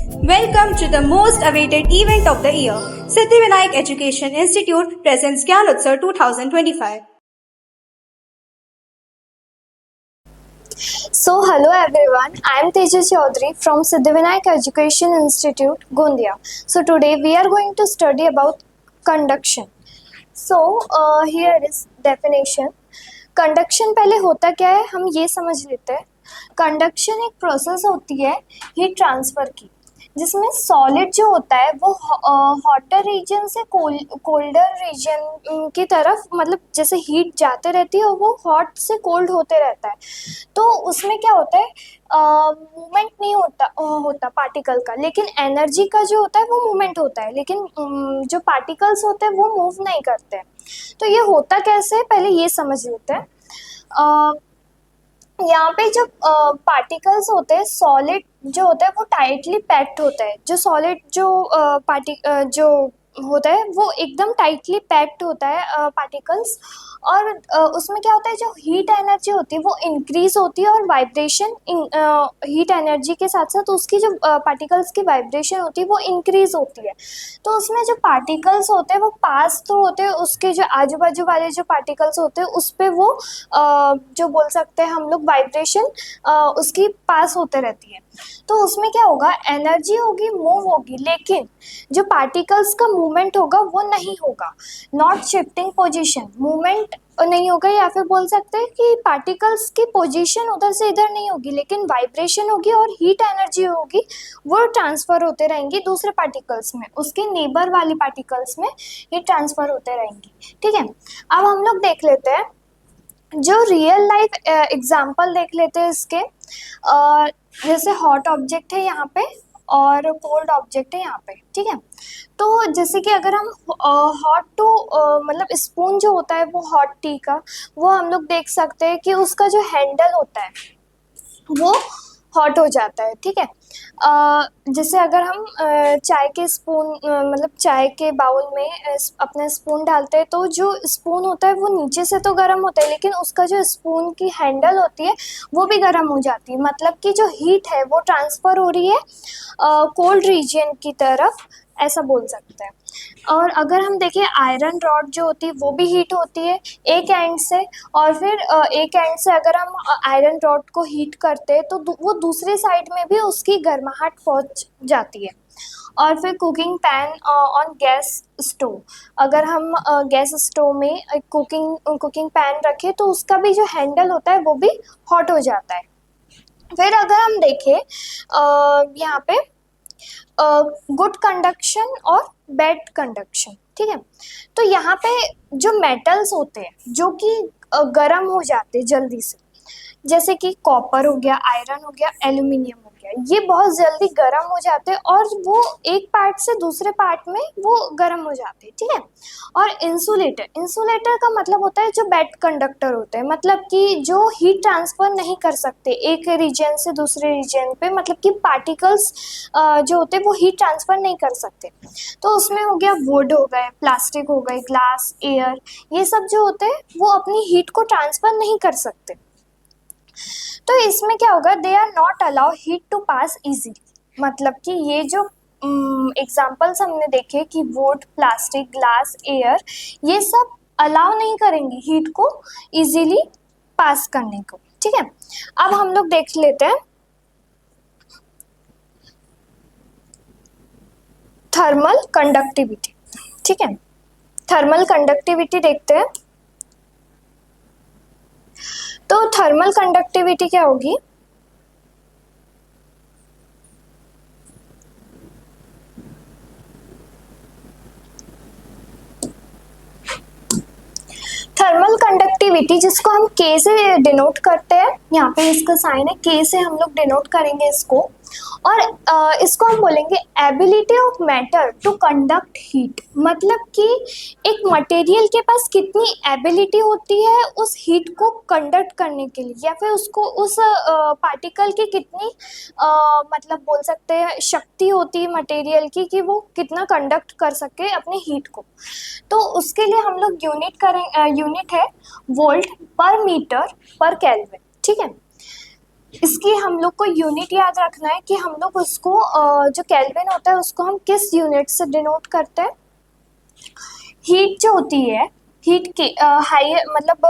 Welcome to the most awaited event of the year. Siddhivinayak Education Institute presents Gyan Utsav 2025. So, hello everyone, I am Tejas Chaudhary from Siddhivinayak Education Institute, Gondia. So, today we are going to study about conduction. So, here is definition. Conduction पहले होता क्या है हम ये समझ लेते हैं. Conduction एक प्रोसेस होती है हीट ट्रांसफ़र की, जिसमें सॉलिड जो होता है वो हॉटर रीजन से कोल्डर रीजन की तरफ, मतलब जैसे हीट जाते रहती है और वो हॉट से कोल्ड होते रहता है. तो उसमें क्या होता है, मूवमेंट नहीं होता पार्टिकल का, लेकिन एनर्जी का जो होता है वो मूवमेंट होता है, लेकिन जो पार्टिकल्स होते हैं वो मूव नहीं करते हैं. तो ये होता कैसे है पहले ये समझ लेते हैं. यहाँ पे जो पार्टिकल्स होते हैं, सॉलिड जो होता है वो टाइटली पैक्ड होता है. जो सॉलिड जो होता है वो एकदम टाइटली पैक्ड होता है पार्टिकल्स. और उसमें क्या होता है, जो हीट एनर्जी होती है वो इंक्रीज होती है और वाइब्रेशन हीट एनर्जी के साथ साथ उसकी जो पार्टिकल्स की वाइब्रेशन होती है वो इंक्रीज होती है. तो उसमें जो पार्टिकल्स होते हैं वो पास तो होते हैं, उसके जो आजू बाजू वाले जो पार्टिकल्स होते हैं उस पर वो जो बोल सकते हैं हम लोग वाइब्रेशन उसकी पास होते रहती है. तो उसमें क्या होगा, एनर्जी होगी, मूव होगी, लेकिन जो पार्टिकल्स का मूवमेंट होगा वो नहीं होगा. नॉट शिफ्टिंग पोजीशन, मूवमेंट नहीं होगा, या फिर बोल सकते हैं कि पार्टिकल्स की पोजीशन उधर से इधर नहीं होगी, लेकिन वाइब्रेशन होगी और हीट एनर्जी होगी, वो ट्रांसफ़र होते रहेंगी दूसरे पार्टिकल्स में, उसके नेबर वाली पार्टिकल्स में हीट ट्रांसफ़र होते रहेंगी. ठीक है, अब हम लोग देख लेते हैं जो रियल लाइफ एग्जाम्पल देख लेते हैं इसके. जैसे हॉट ऑब्जेक्ट है यहाँ पे और कोल्ड ऑब्जेक्ट है यहाँ पे. ठीक है, तो जैसे कि अगर हम हॉट टू मतलब स्पून जो होता है वो हॉट टी का, वो हम लोग देख सकते हैं कि उसका जो हैंडल होता है वो हॉट हो जाता है. ठीक है, जैसे अगर हम चाय के स्पून मतलब चाय के बाउल में अपने स्पून डालते हैं तो जो स्पून होता है वो नीचे से तो गर्म होता है, लेकिन उसका जो स्पून की हैंडल होती है वो भी गर्म हो जाती है. मतलब कि जो हीट है वो ट्रांसफ़र हो रही है कोल्ड रीजन की तरफ, ऐसा बोल सकते हैं. और अगर हम देखें आयरन रॉड जो होती है वो भी हीट होती है एक एंड से, और फिर एक एंड से अगर हम आयरन रॉड को हीट करते हैं तो वो दूसरी साइड में भी उसकी गर्माहट पहुंच जाती है. और फिर cooking pan on gas stove, अगर हम गैस स्टोव में कुकिंग पैन रखें तो उसका भी जो हैंडल होता है वो भी हॉट हो जाता है. फिर अगर हम देखें यहाँ पे गुड कंडक्शन और बैड कंडक्शन. ठीक है, तो यहाँ पे जो मेटल्स होते हैं जो कि गर्म हो जाते हैं जल्दी से, जैसे कि कॉपर हो गया, आयरन हो गया, एल्यूमिनियम हो गया, ये बहुत जल्दी गर्म हो जाते हैं और वो एक पार्ट से दूसरे पार्ट में वो गर्म हो जाते हैं. ठीक है, और इंसुलेटर का मतलब होता है जो बैड कंडक्टर होते हैं, मतलब कि जो हीट ट्रांसफ़र नहीं कर सकते एक रीजन से दूसरे रीजन पे, मतलब कि पार्टिकल्स जो होते हैं वो हीट ट्रांसफ़र नहीं कर सकते. तो उसमें हो गया वुड हो गए, प्लास्टिक हो गए, ग्लास, एयर, ये सब जो होते हैं वो अपनी हीट को ट्रांसफ़र नहीं कर सकते. तो इसमें क्या होगा, they are not allow heat to pass easily, मतलब कि ये जो एग्जाम्पल्स हमने देखे कि वुड, प्लास्टिक, ग्लास, एयर, ये सब अलाउ नहीं करेंगे हीट को इजीली पास करने को. ठीक है, अब हम लोग देख लेते हैं थर्मल कंडक्टिविटी. ठीक है, थर्मल कंडक्टिविटी देखते हैं. तो थर्मल कंडक्टिविटी क्या होगी, थर्मल कंडक्टिविटी जिसको हम के से डिनोट करते हैं, यहाँ पे इसका साइन है, के से हम लोग डिनोट करेंगे इसको. और इसको हम बोलेंगे ability of matter to conduct heat, मतलब कि एक मटेरियल के पास कितनी एबिलिटी होती है उस हीट को कंडक्ट करने के लिए, या फिर उसको उस पार्टिकल की कितनी मतलब बोल सकते हैं शक्ति होती है मटेरियल की कि वो कितना कंडक्ट कर सके अपने हीट को. तो उसके लिए हम लोग यूनिट है वोल्ट पर मीटर पर केल्विन. ठीक है, इसकी हम लोग को यूनिट याद रखना है कि हम लोग उसको जो केल्विन होता है उसको हम किस यूनिट से डिनोट करते हैं। हीट जो होती है, हीट के हाई मतलब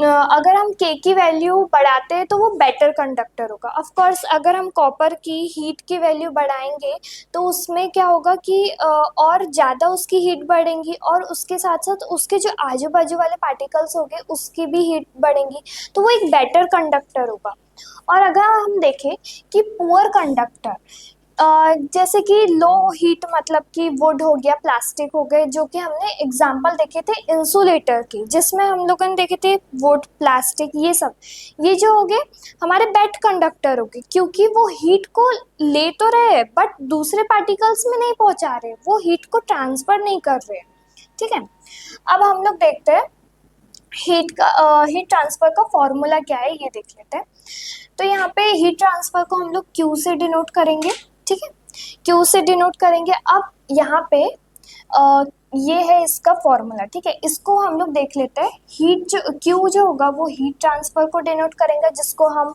अगर हम के की वैल्यू बढ़ाते हैं तो वो बेटर कंडक्टर होगा। ऑफ कोर्स अगर हम कॉपर की हीट की वैल्यू बढ़ाएंगे तो उसमें क्या होगा कि और ज़्यादा उसकी हीट बढ़ेंगी और उसके साथ साथ उसके जो आजू बाजू वाले पार्टिकल्स होंगे उसकी भी हीट बढ़ेंगी, तो वो एक बेटर कंडक्टर होगा। और अगर हम देखें कि पुअर कंडक्टर, जैसे कि लो हीट मतलब कि वुड हो गया, प्लास्टिक हो गए, जो कि हमने एग्जाम्पल देखे थे इंसुलेटर के, जिसमें हम लोगों ने देखे थे वुड, प्लास्टिक, ये सब, ये जो हो गए हमारे बेड कंडक्टर हो गए, क्योंकि वो हीट को ले तो रहे बट दूसरे पार्टिकल्स में नहीं पहुंचा रहे, वो हीट को ट्रांसफर नहीं कर रहे। ठीक है, अब हम लोग देखते हैं हीट ट्रांसफर का फॉर्मूला क्या है, ये देख लेते हैं। तो यहाँ पे हीट ट्रांसफर को हम लोग Q से डिनोट करेंगे। ठीक है, Q से डिनोट करेंगे। अब यहाँ पे ये है इसका फॉर्मूला। ठीक है, इसको हम लोग देख लेते हैं। हीट जो Q जो होगा वो हीट ट्रांसफर को डिनोट करेंगे, जिसको हम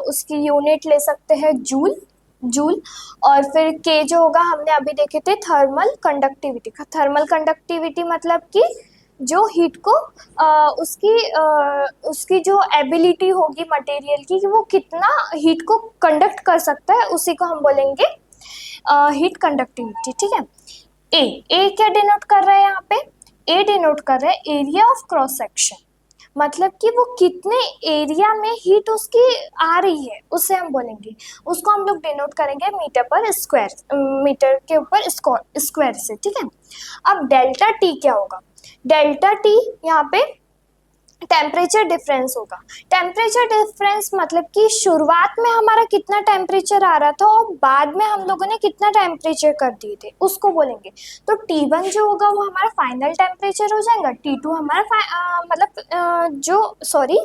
उसकी यूनिट ले सकते हैं जूल, जूल। और फिर K जो होगा हमने अभी देखे थे थर्मल कंडक्टिविटी। थर्मल कंडक्टिविटी मतलब कि जो हीट को उसकी जो एबिलिटी होगी मटेरियल की कि वो कितना हीट को कंडक्ट कर सकता है, उसी को हम बोलेंगे हीट कंडक्टिविटी। ठीक है, ए क्या डिनोट कर रहा है यहाँ पे, ए डिनोट कर रहा है एरिया ऑफ क्रॉस सेक्शन, मतलब कि वो कितने एरिया में हीट उसकी आ रही है उसे हम बोलेंगे, उसको हम लोग डिनोट करेंगे मीटर पर स्क्वायर, मीटर के ऊपर स्क्वायर से। ठीक है, अब डेल्टा टी क्या होगा, डेल्टा टी यहाँ पे टेम्परेचर डिफरेंस होगा। टेम्परेचर डिफरेंस मतलब कि शुरुआत में हमारा कितना टेम्परेचर आ रहा था और बाद में हम लोगों ने कितना टेम्परेचर कर दिए थे, उसको बोलेंगे। तो T1 जो होगा वो हमारा फाइनल टेम्परेचर हो जाएगा, T2 हमारा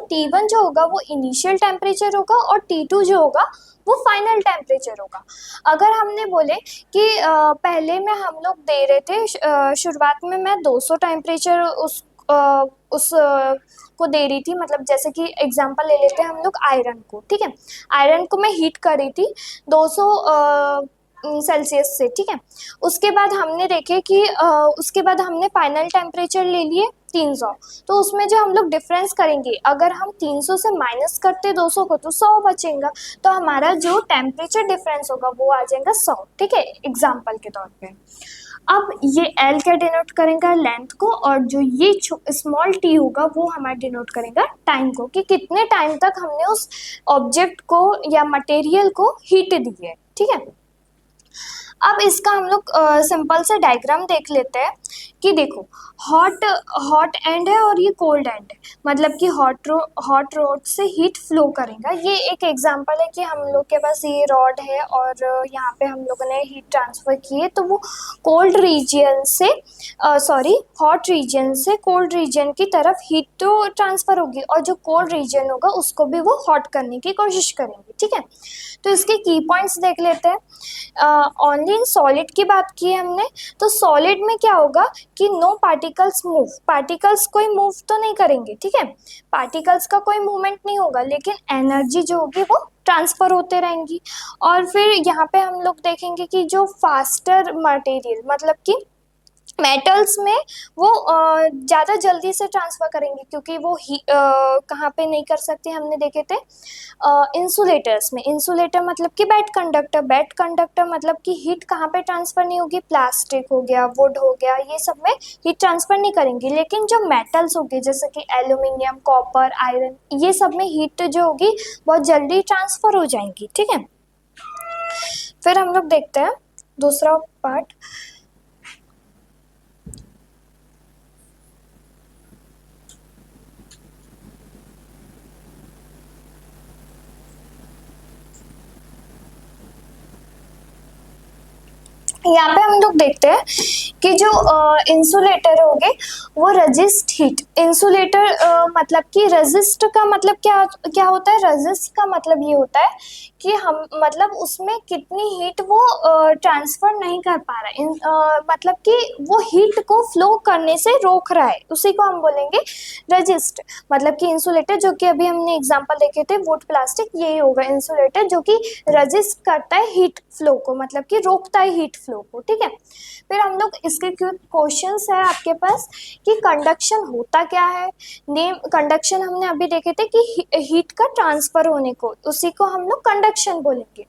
T1 जो होगा वो इनिशियल टेम्परेचर होगा और T2 जो होगा वो फाइनल टेम्परेचर होगा। अगर हमने बोले कि पहले में हम लोग दे रहे थे शुरुआत में मैं 200 टेम्परेचर उस को दे रही थी, मतलब जैसे कि एग्जांपल ले लेते हैं हम लोग आयरन को। ठीक है, आयरन को मैं हीट कर रही थी 200 सेल्सियस से। ठीक है, उसके बाद हमने देखे कि उसके बाद हमने फाइनल टेम्परेचर ले लिए 300। तो उसमें जो हम लोग डिफरेंस करेंगे, अगर हम 300 से माइनस करते 200 को तो 100 बचेगा, तो हमारा जो टेम्परेचर डिफरेंस होगा वो आ जाएगा 100। ठीक है, एग्जाम्पल के तौर पे। अब ये एल क्या डिनोट करेगा, लेंथ को, और जो ये स्मॉल टी होगा वो हमारा डिनोट करेगा टाइम को, कि कितने टाइम तक हमने उस ऑब्जेक्ट को या मटेरियल को हीट दी है। ठीक है, अब इसका हम लोग सिंपल से डायग्राम देख लेते हैं कि देखो हॉट हॉट एंड है और ये कोल्ड एंड है, मतलब कि हॉट रोड से हीट फ्लो करेगा। ये एक एग्जांपल है कि हम लोग के पास ये रॉड है और यहाँ पे हम लोगों ने हीट ट्रांसफ़र की है, तो वो कोल्ड रीजन से हॉट रीजन से कोल्ड रीजन की तरफ हीट तो ट्रांसफ़र होगी, और जो कोल्ड रीजन होगा उसको भी वो हॉट करने की कोशिश करेंगे। ठीक है, तो इसके की पॉइंट्स देख लेते हैं। ओनली इन सॉलिड की बात की है हमने, तो सॉलिड में क्या होगा कि नो पार्टिकल्स मूव, पार्टिकल्स कोई मूव तो नहीं करेंगे। ठीक है, पार्टिकल्स का कोई मूवमेंट नहीं होगा, लेकिन एनर्जी जो होगी वो ट्रांसफर होते रहेंगी। और फिर यहाँ पे हम लोग देखेंगे कि जो फास्टर मटेरियल मतलब कि मेटल्स में वो ज़्यादा जल्दी से ट्रांसफ़र करेंगे, क्योंकि वो कहाँ पे नहीं कर सकते, हमने देखे थे इंसुलेटर्स में। इंसुलेटर मतलब कि बैड कंडक्टर मतलब कि हीट कहाँ पे ट्रांसफ़र नहीं होगी, प्लास्टिक हो गया, वुड हो गया, ये सब में हीट ट्रांसफ़र नहीं करेंगी। लेकिन जो मेटल्स होगी जैसे कि एल्यूमिनियम, कॉपर, आयरन, ये सब में हीट जो होगी बहुत जल्दी ट्रांसफ़र हो जाएंगी। ठीक है, फिर हम लोग देखते हैं दूसरा पार्ट। यहाँ पे हम लोग देखते हैं कि जो इंसुलेटर हो गए वो रेजिस्ट हीट। इंसुलेटर मतलब कि रेजिस्ट का मतलब क्या क्या होता है? रेजिस्ट का मतलब ये होता है कि हम मतलब उसमें कितनी हीट वो ट्रांसफर नहीं कर पा रहा है, मतलब कि वो हीट को फ्लो करने से रोक रहा है, उसी को हम बोलेंगे रेजिस्ट। मतलब कि इंसुलेटर, जो कि अभी हमने एग्जांपल देखे थे वुड प्लास्टिक, यही होगा इंसुलेटर जो कि रेजिस्ट करता है हीट फ्लो को, मतलब कि रोकता है हीट फ्लो को। ठीक है, फिर हम लोग इसके क्वेश्चंस है आपके पास कि कंडक्शन होता क्या है। नेम कंडक्शन हमने अभी देखे थे कि हीट का ट्रांसफर होने को, उसी को हम लोग कंडक्शन बोलेंगे।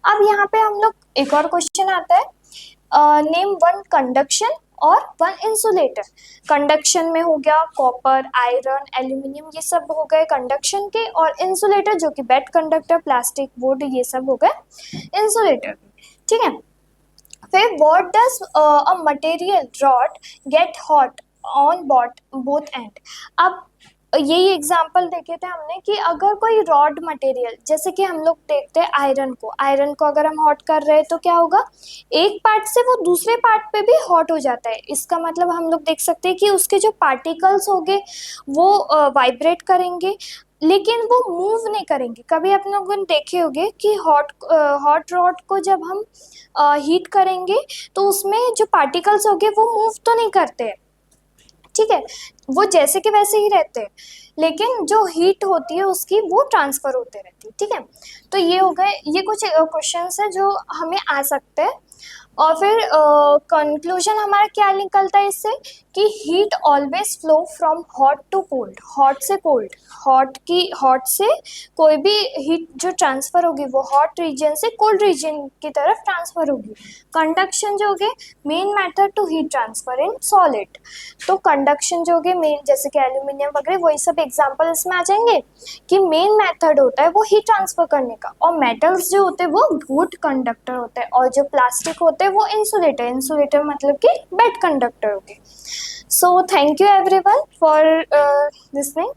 अब यहाँ पे हम लोग एक और क्वेश्चन आता है, नेम वन कंडक्शन और वन इंसुलेटर। कंडक्शन में हो गया कॉपर, आयरन, एल्यूमिनियम, ये सब हो गए कंडक्शन के, और इंसुलेटर जो कि बेड कंडक्टर, प्लास्टिक, वुड, ये सब हो गए इंसुलेटर। ठीक है, फिर what does a material rod get hot on both and. अब यही एग्जांपल देखे थे हमने कि अगर कोई रॉड मटेरियल, जैसे कि हम लोग देखते हैं आयरन को अगर हम हॉट कर रहे हैं तो क्या होगा, एक पार्ट से वो दूसरे पार्ट पे भी हॉट हो जाता है। इसका मतलब हम लोग देख सकते हैं कि उसके जो पार्टिकल्स होंगे वो वाइब्रेट करेंगे, लेकिन वो मूव नहीं करेंगे। कभी आप लोगों ने देखे होंगे कि हॉट रॉड को जब हम हीट करेंगे तो उसमें जो पार्टिकल्स होंगे वो मूव तो नहीं करते हैं, ठीक है, वो जैसे के वैसे ही रहते हैं, लेकिन जो हीट होती है उसकी वो ट्रांसफर होते रहती है। ठीक है, तो ये हो गए, ये कुछ क्वेश्चंस है जो हमें आ सकते हैं। और फिर कंक्लूजन हमारा क्या निकलता है इससे कि heat always flow from hot to cold, hot से कोल्ड, हॉट से कोई भी हीट जो ट्रांसफर होगी वो हॉट रीजन से कोल्ड रीजन की तरफ ट्रांसफर होगी। कंडक्शन जो होगे main method to heat transfer in solid. तो कंडक्शन जो होगे मेन, जैसे कि एल्यूमिनियम वगैरह, वही सब एग्जाम्पल इसमें आ जाएंगे कि मेन मेथड होता है वो हीट ट्रांसफर करने का। और मेटल्स जो होते हैं वो गुड कंडक्टर होते हैं, और जो प्लास्टिक होते हैं वो इंसुलेटर मतलब कि बैड कंडक्टर होते हैं। So thank you everyone for listening.